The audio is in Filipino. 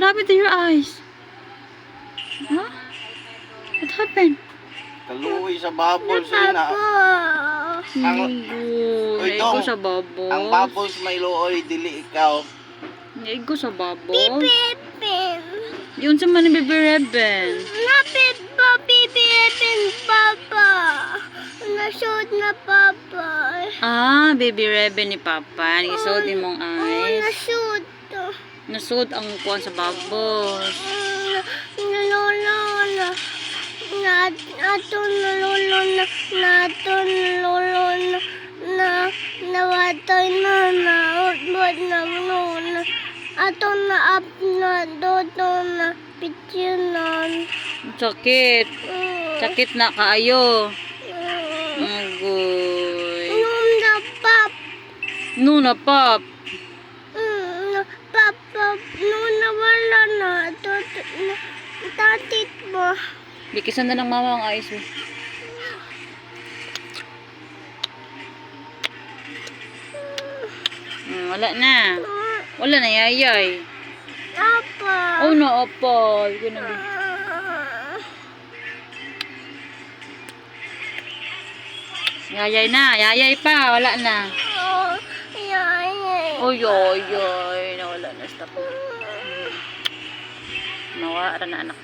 What happened to your eyes? Huh? What happened? Kaluoy sa bubbles na. Naigo sa bubbles. Ang bubbles may luoy, dili ikaw. Naigo sa bubbles. Yun sa man ni Baby Reben. Baby Reben, Papa. Nasud na, Papa. Ah, Baby Reben ni Papa. Nagisod ni mong eyes. Nasud. Nasud ang kuwan sa bubbles. Nalolola. Nawatoy na utbot na luna. Ato na up na dodo na pitsunan. Sakit. Sakit na kaayo. Agoy. Nuna pap. Nuna pop. Papa, nuna wala na. Tatit mo. Bikisan na ng mama ang eyes mo. Wala na. Wala na, yayay. Apa. Oh no, opo. Yayay na. Yayay pa. Wala na. Yay. Oy, oy, oy. Nawala na. Stop. Nawala na, anak.